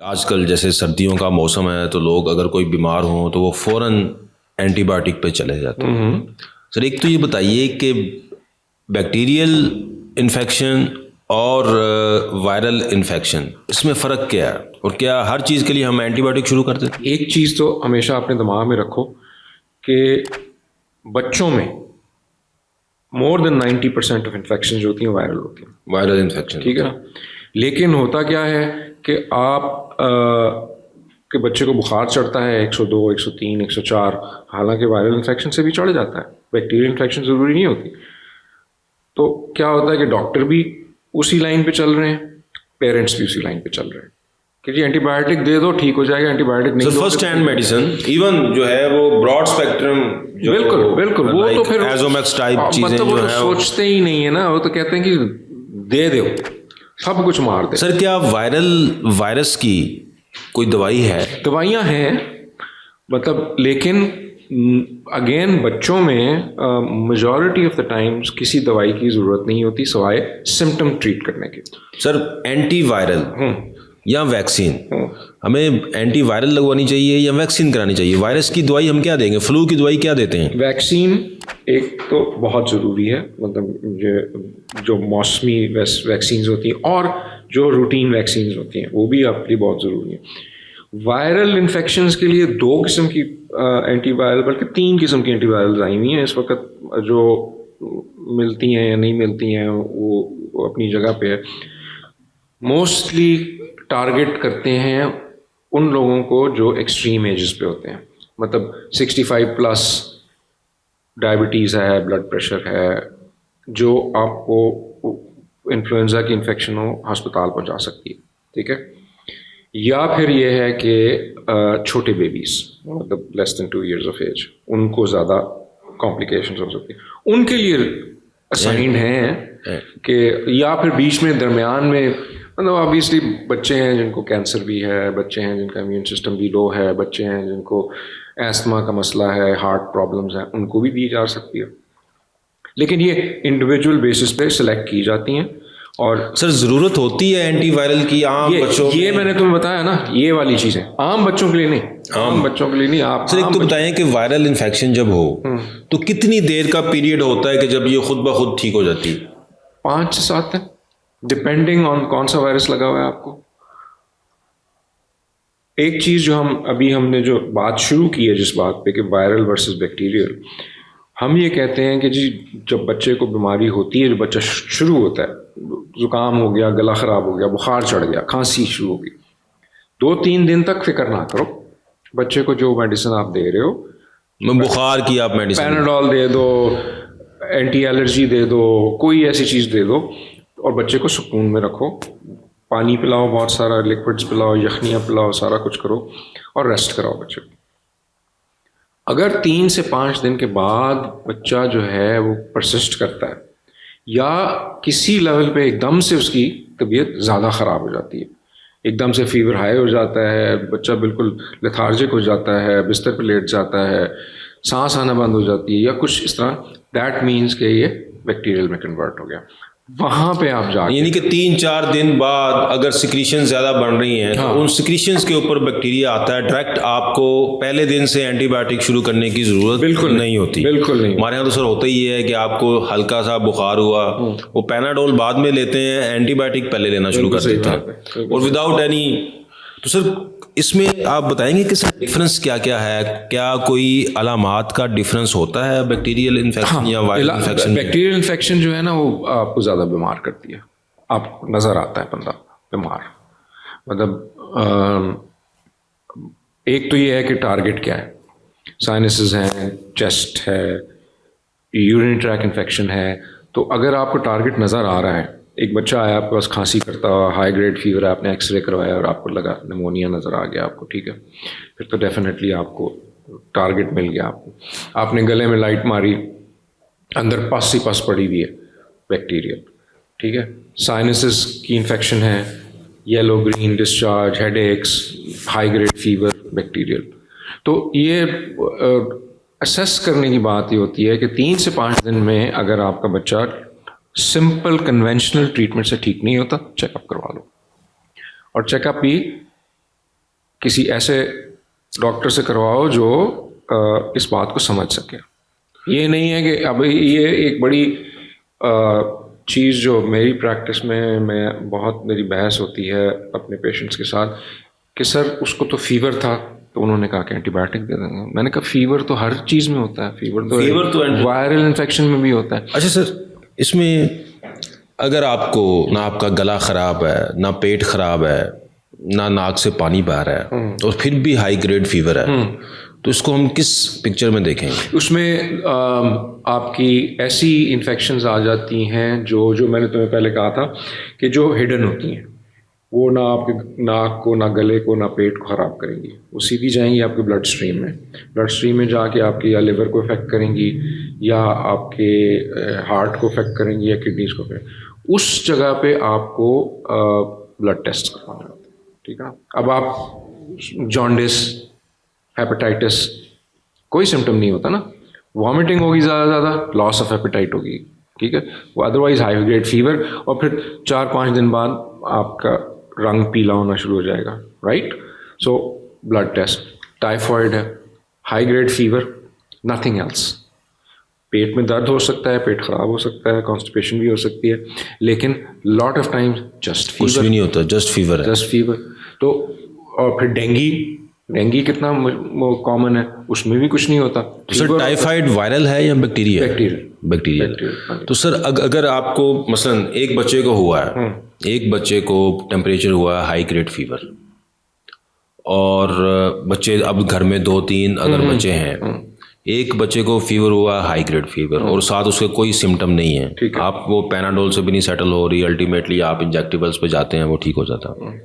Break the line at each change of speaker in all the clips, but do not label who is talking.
आजकल जैसे सर्दियों का मौसम है तो लोग अगर कोई बीमार हो तो वो फ़ौरन एंटीबायोटिक पे चले जाते हैं। सर एक तो ये बताइए कि बैक्टीरियल इन्फेक्शन और वायरल इन्फेक्शन इसमें फ़र्क क्या है और क्या हर चीज़ के लिए हम एंटीबायोटिक शुरू कर देते हैं?
एक चीज़ तो हमेशा अपने दिमाग में रखो कि बच्चों में मोर देन 90% ऑफ इन्फेक्शन जो होती हैं वायरल होती हैं।
वायरल इन्फेक्शन,
ठीक है ना। लेकिन होता क्या है कि आप के बच्चे को बुखार चढ़ता है 102, 103, 104, हालांकि वायरल इन्फेक्शन से भी चढ़ जाता है, बैक्टीरियल इन्फेक्शन ज़रूरी नहीं होती। तो क्या होता है कि डॉक्टर भी उसी लाइन पे चल रहे हैं, पेरेंट्स भी उसी लाइन पे चल रहे हैं कि जी एंटीबायोटिक दे दो ठीक हो जाएगा, एंटीबायोटिक नहीं
sir first hand medicine even जो है वो ब्रॉड स्पेक्ट्रम
बिल्कुल बिल्कुल वो तो फिर
एजोमैक्स टाइप चीजें
मतलब वो
जो
तो
है
सोचते ही नहीं है ना, वो तो कहते हैं कि दे दो सब कुछ मार दे।
सर क्या वायरस की कोई दवाई है?
दवाइयाँ हैं मतलब, लेकिन अगेन बच्चों में मेजॉरिटी ऑफ द टाइम्स किसी दवाई की ज़रूरत नहीं होती सिवाय सिम्टम ट्रीट करने के।
सर एंटी वायरल या वैक्सीन, हमें एंटी वायरल लगवानी चाहिए या वैक्सीन करानी चाहिए? वायरस की दवाई हम क्या देंगे, फ्लू की दवाई क्या देते हैं?
वैक्सीन एक तो बहुत ज़रूरी है, मतलब जो मौसमी वैक्सीन होती हैं और जो रूटीन वैक्सीन होती हैं वो भी आपके लिए बहुत ज़रूरी है। वायरल इन्फेक्शंस के लिए 2 किस्म की एंटीवायरल, बल्कि 3 किस्म की एंटीवायरल्स आई हुई हैं इस वक्त, जो मिलती हैं या नहीं मिलती हैं वो अपनी जगह पे है। मोस्टली टारगेट करते हैं उन लोगों को जो एक्सट्रीम एजेस पे होते हैं, मतलब 65 प्लस, डायबिटीज़ है, ब्लड प्रेशर है, जो आपको इन्फ्लुएंजा की इन्फेक्शन हो अस्पताल पहुंचा सकती है। ठीक है। या फिर ये है कि छोटे बेबीज़ मतलब less than 2 years of age, उनको ज़्यादा कॉम्प्लिकेशंस हो सकती हैं, उनके लिए असाइंड हैं कि, या फिर बीच में दरमियान में, मतलब ऑब्वियसली बच्चे हैं जिनको कैंसर भी है, बच्चे हैं जिनका इम्यून सिस्टम भी लो है, बच्चे हैं जिनको एस्थमा का मसला है, हार्ट प्रॉब्लम्स हैं, उनको भी दी जा सकती है। लेकिन ये इंडिविजुअल बेसिस पे सिलेक्ट की जाती हैं। और
सर ज़रूरत होती है एंटीवायरल की आम बच्चों
ये मैंने तुम्हें बताया ना, ये वाली चीज़ें आम बच्चों के लिए नहीं, आम बच्चों के लिए नहीं। आप
सर एक तो बताएं कि वायरल इन्फेक्शन जब हो तो कितनी देर का पीरियड होता है कि जब ये खुद ब खुद ठीक हो जाती है?
5 से 7 दिन, डिपेंडिंग ऑन कौन सा वायरस लगा हुआ है आपको। एक चीज़ जो हमने जो बात शुरू की है जिस बात पे कि वायरल वर्सेस बैक्टीरियल, हम ये कहते हैं कि जी जब बच्चे को बीमारी होती है, जो बच्चा शुरू होता है, ज़ुकाम हो गया, गला ख़राब हो गया, बुखार चढ़ गया, खांसी शुरू हो गई, 2-3 दिन तक फिक्र ना करो, बच्चे को जो मेडिसिन आप दे रहे हो,
बुखार की आप मेडिसिन,
पैराडोल दे दो, एंटी एलर्जी दे दो, कोई ऐसी चीज़ दे दो और बच्चे को सुकून में रखो, पानी पिलाओ, बहुत सारा लिक्विड्स पिलाओ, यखनियाँ पिलाओ, सारा कुछ करो और रेस्ट कराओ बच्चे को। अगर 3 से 5 दिन के बाद बच्चा जो है वो परसिस्ट करता है या किसी लेवल पे एकदम से उसकी तबीयत ज़्यादा ख़राब हो जाती है, एकदम से फीवर हाई हो जाता है, बच्चा बिल्कुल लेथार्जिक हो जाता है, बिस्तर पर लेट जाता है, सांस आना बंद हो जाती है या कुछ इस तरह, दैट मीन्स कि ये बैक्टीरियल में कन्वर्ट हो गया। वहाँ पे आप जाके,
यानी कि 3-4 दिन बाद अगर सिक्रीशन ज़्यादा बन रही हैं तो उन सिक्रीशंस के ऊपर बैक्टीरिया आता है, डायरेक्ट आपको पहले दिन से एंटीबायोटिक शुरू करने की ज़रूरत
बिल्कुल
नहीं होती।
बिल्कुल नहीं।
हमारे यहाँ तो सर होता ही है कि आपको हल्का सा बुखार हुआ, वो पैनाडोल बाद में लेते हैं, एंटीबायोटिक पहले लेना शुरू कर देते हैं और विदाउट एनी। तो सर इसमें आप बताएंगे कि सर डिफरेंस क्या क्या है, क्या कोई अलामात का डिफरेंस होता है बैक्टीरियल इन्फेक्शन या वायरल इन्फेक्शन?
बैक्टीरियल इन्फेक्शन जो है ना वो आपको ज़्यादा बीमार करती है, आप नज़र आता है बंदा बीमार, मतलब एक तो ये है कि टारगेट क्या है, साइनसेस हैं, चेस्ट है, यूरिनरी ट्रैक इन्फेक्शन है। तो अगर आपको टारगेट नज़र आ रहा है, एक बच्चा आया आपके पास खांसी करता हुआ, हाई ग्रेड फीवर है, आपने एक्सरे करवाया और आपको लगा निमोनिया नज़र आ गया आपको, ठीक है, फिर तो डेफिनेटली आपको टारगेट मिल गया। आपने गले में लाइट मारी, अंदर पस ही पस पड़ी हुई है, बैक्टीरियल, ठीक है। साइनसेस की इन्फेक्शन है, yellow green discharge, headaches, high grade fever, bacterial. तो ये असेस करने की बात ये होती है कि 3 से 5 दिन में अगर आपका बच्चा सिंपल कन्वेंशनल ट्रीटमेंट से ठीक नहीं होता, चेकअप करवा लो। और चेकअप भी किसी ऐसे डॉक्टर से करवाओ जो इस बात को समझ सके। ये नहीं है कि अब ये एक बड़ी चीज़ जो मेरी प्रैक्टिस में मेरी बहस होती है अपने पेशेंट्स के साथ कि सर उसको तो फीवर था तो उन्होंने कहा कि एंटीबायोटिक दे देंगे। मैंने कहा फीवर तो हर चीज़ में होता है, फीवर तो वायरल इन्फेक्शन में भी होता है।
अच्छा सर, इसमें अगर आपको ना आपका गला ख़राब है, ना पेट ख़राब है, ना नाक से पानी बह रहा है और फिर भी हाई ग्रेड फीवर है, तो इसको हम किस पिक्चर में देखेंगे?
उसमें आपकी ऐसी इन्फेक्शंस आ जाती हैं जो मैंने तुम्हें पहले कहा था कि जो हिडन होती हैं, वो ना आपके नाक को, ना गले को, ना पेट को ख़राब करेंगी, वो सीधी जाएंगी आपके ब्लड स्ट्रीम में जाके आपके या लिवर को इफेक्ट करेंगी या आपके हार्ट को इफेक्ट करेंगी या किडनीज को इफेक्ट। उस जगह पे आपको ब्लड टेस्ट करवाना होता है, ठीक है। अब आप जॉन्डिस, हेपेटाइटिस, कोई सिम्टम नहीं होता ना, वॉमिटिंग होगी ज़्यादा, लॉस ऑफ एपेटाइट होगी, ठीक है, वो अदरवाइज हाई ग्रेड फीवर, और फिर 4-5 दिन बाद आपका रंग पीला होना शुरू हो जाएगा, right. So blood test, typhoid है, high grade fever, nothing else. पेट में दर्द हो सकता है, पेट खराब हो सकता है, कॉन्स्टिपेशन भी हो सकती है, लेकिन lot of time just fever,
कुछ भी नहीं होता, जस्ट फीवर है,
जस्ट फीवर। तो और फिर डेंगी कितना कॉमन है, उसमें भी कुछ नहीं होता।
तो सर टाइफाइड वायरल है या बैक्टीरिया? बैक्टीरियल। तो सर अगर आपको मसलन एक बच्चे को हुआ है, एक बच्चे को टेम्परेचर हुआ है हाई ग्रेड फीवर, और बच्चे अब घर में 2-3 अगर बच्चे हैं, एक बच्चे को फीवर हुआ हाई ग्रेड फीवर और साथ उसके कोई सिम्टम नहीं है, आप वो पैनाडोल से भी नहीं सेटल हो रही, अल्टीमेटली आप इंजेक्टिवल्स पे जाते हैं, वो ठीक हो जाता है,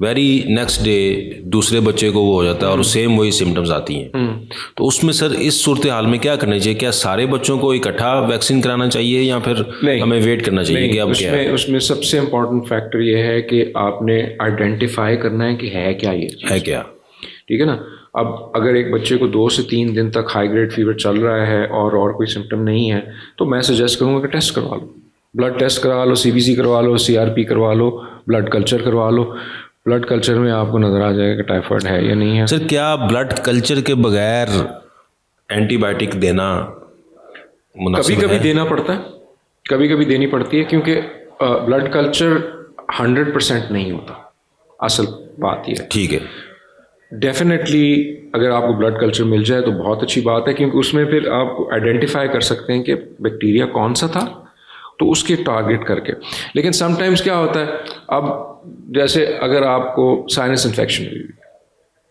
वेरी नेक्स्ट डे दूसरे बच्चे को वो हो जाता है और सेम वही सिम्टम्स आती हैं। तो उसमें सर इस सूरत हाल में क्या करना चाहिए? क्या सारे बच्चों को इकट्ठा वैक्सीन कराना चाहिए या फिर हमें वेट करना चाहिए कि अब क्या है?
उसमें सबसे इम्पोर्टेंट फैक्टर ये है कि आपने आइडेंटिफाई करना है कि है क्या ये चीज़,
है क्या,
ठीक है ना। अब अगर एक बच्चे को 2 से 3 दिन तक हाई ग्रेड फीवर चल रहा है और कोई सिम्टम नहीं है, तो मैं सजेस्ट करूँगा कि टेस्ट करवा लो, ब्लड टेस्ट करवा लो, CBC करवा लो, CRP करवा लो, ब्लड कल्चर करवा लो। ब्लड कल्चर में आपको नज़र आ जाएगा कि टाइफाइड है या नहीं है।
सर क्या ब्लड कल्चर के बगैर एंटीबायोटिक देना मुनासिब है?
कभी कभी देना पड़ता है, कभी कभी देनी पड़ती है, क्योंकि ब्लड कल्चर 100% नहीं होता, असल बात यह है।
ठीक है,
डेफिनेटली अगर आपको ब्लड कल्चर मिल जाए तो बहुत अच्छी बात है, क्योंकि उसमें फिर आप आइडेंटिफाई कर सकते हैं कि बैक्टीरिया कौन सा था, तो उसके टारगेट करके। लेकिन समटाइम्स क्या होता है, अब जैसे अगर आपको साइनस इन्फेक्शन हुई,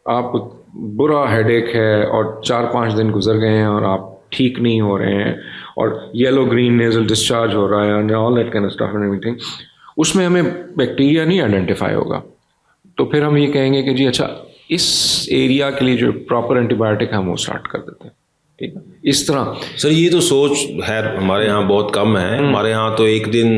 आपको बुरा हेडेक है और 4-5 दिन गुजर गए हैं और आप ठीक नहीं हो रहे हैं और येलो ग्रीन नेजल डिस्चार्ज हो रहा है and all that kind of stuff and everything, उसमें हमें बैक्टीरिया नहीं आइडेंटिफाई होगा, तो फिर हम ये कहेंगे कि जी अच्छा, इस एरिया के लिए जो प्रॉपर एंटीबायोटिक हम वो स्टार्ट कर देते हैं, ठीक है। इस तरह
सर ये तो सोच है हमारे यहाँ बहुत कम है। हमारे यहाँ तो एक दिन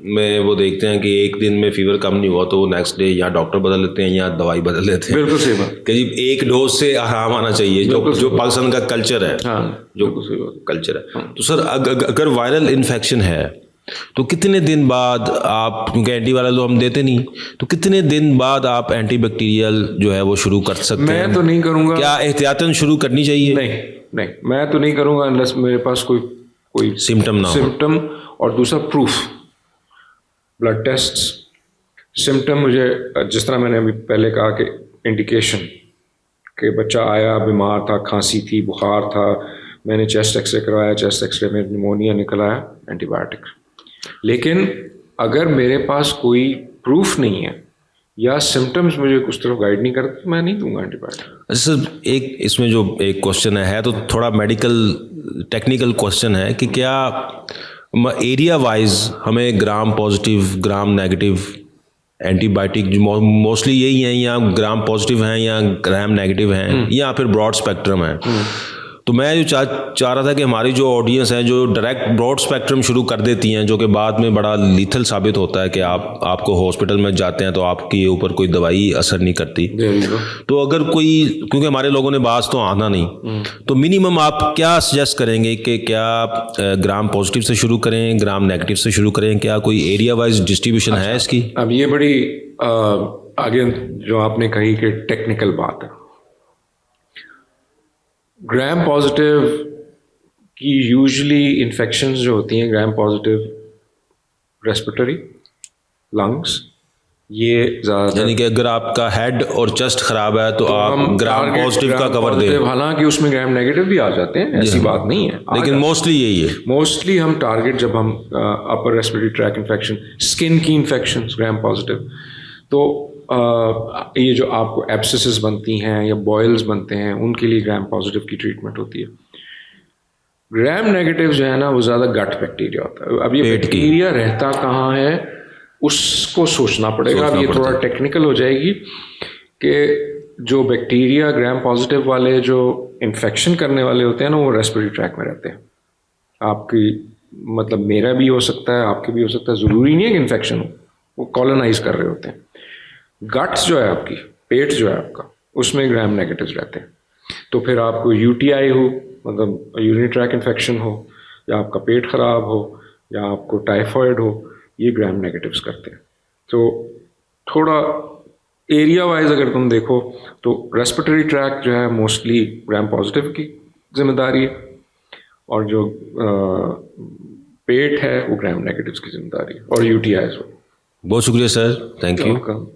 में वो देखते हैं कि एक दिन में फीवर कम नहीं हुआ तो नेक्स्ट डे या डॉक्टर बदल लेते हैं या दवाई बदल लेते हैं।
बिल्कुल सही बात,
कि जी एक डोज से आराम आना चाहिए, जो पाकिस्तान का कल्चर है, जो कल्चर है। तो सर अगर वायरल इन्फेक्शन है तो कितने दिन बाद आप, क्योंकि एंटी वायरल तो हम देते नहीं, तो कितने दिन बाद आप एंटी बैक्टीरियल जो है वो शुरू कर सकते हैं?
मैं तो नहीं करूँगा।
क्या एहतियातन शुरू करनी चाहिए?
नहीं, मैं तो नहीं करूँगा अनलेस मेरे पास कोई
सिम्टम ना हो।
सिम्टम और दूसरा प्रूफ, ब्लड टेस्ट, सिम्टम मुझे, जिस तरह मैंने अभी पहले कहा कि इंडिकेशन कि बच्चा आया बीमार था, खांसी थी, बुखार था, मैंने चेस्ट एक्सरे करवाया, चेस्ट एक्सरे में निमोनिया निकल आया, एंटीबायोटिक। लेकिन अगर मेरे पास कोई प्रूफ नहीं है या सिम्टम्स मुझे कुछ तरफ गाइड नहीं करते तो मैं नहीं दूंगा एंटीबायोटिक।
अच्छा सर, एक इसमें जो एक क्वेश्चन है तो थोड़ा मेडिकल टेक्निकल क्वेश्चन है कि क्या एरिया वाइज हमें gram positive gram negative antibiotic mostly यही हैं, या ग्राम पॉजिटिव हैं या ग्राम नेगेटिव हैं या फिर ब्रॉड स्पेक्ट्रम है? तो मैं जो चाह रहा था कि हमारी जो ऑडियंस है जो डायरेक्ट ब्रॉड स्पेक्ट्रम शुरू कर देती हैं, जो कि बाद में बड़ा लीथल साबित होता है कि आपको हॉस्पिटल में जाते हैं तो आपके ऊपर कोई दवाई असर नहीं करती। तो अगर कोई, क्योंकि हमारे लोगों ने बात तो आना नहीं, तो मिनिमम आप क्या सजेस्ट करेंगे कि क्या ग्राम पॉजिटिव से शुरू करें, ग्राम नेगेटिव से शुरू करें? क्या कोई एरिया वाइज डिस्ट्रीब्यूशन है इसकी?
अब ये बड़ी आगे जो आपने कही कि टेक्निकल बात है, ग्राम पॉजिटिव की यूजुअली इन्फेक्शंस जो होती हैं, ग्राम पॉजिटिव रेस्पिरेटरी, लंग्स, ये ज़्यादातर,
यानी कि अगर आपका हेड और चेस्ट खराब है तो आप ग्राम पॉजिटिव का कवर दें।
हालांकि उसमें ग्राम नेगेटिव भी आ जाते हैं, ऐसी बात नहीं है,
लेकिन मोस्टली यही है।
मोस्टली हम टारगेट, जब हम upper respiratory tract infection, skin की इन्फेक्शन ग्राम पॉजिटिव, तो ये जो आपको एब्सेसिस बनती हैं या बॉयल्स बनते हैं, उनके लिए ग्राम पॉजिटिव की ट्रीटमेंट होती है। ग्राम नेगेटिव जो है ना, वो ज़्यादा गट बैक्टीरिया होता है। अब ये बैक्टीरिया रहता कहाँ है, उसको सोचना पड़ेगा। अब ये थोड़ा टेक्निकल हो जाएगी कि जो बैक्टीरिया ग्राम पॉजिटिव वाले जो इन्फेक्शन करने वाले होते हैं ना, वो रेस्पिरेटरी ट्रैक में रहते हैं। आपकी मतलब मेरा भी हो सकता है, आपके भी हो सकता है, ज़रूरी नहीं है कि इन्फेक्शन हो, वो कॉलोनाइज कर रहे होते हैं। गट्स जो है आपकी, पेट जो है आपका, उसमें ग्राम नेगेटिव रहते हैं। तो फिर आपको यूटीआई हो, मतलब यूरिनरी ट्रैक इन्फेक्शन हो, या आपका पेट खराब हो, या आपको टाइफॉइड हो, ये ग्राम नेगेटिव्स करते हैं। तो थोड़ा एरिया वाइज अगर तुम देखो तो रेस्पिरेटरी ट्रैक जो है मोस्टली ग्राम पॉजिटिव की जिम्मेदारी है, और जो पेट है वो ग्राम नेगेटिव्स की जिम्मेदारी है, और यूटीआई।
बहुत शुक्रिया सर, थैंक यू।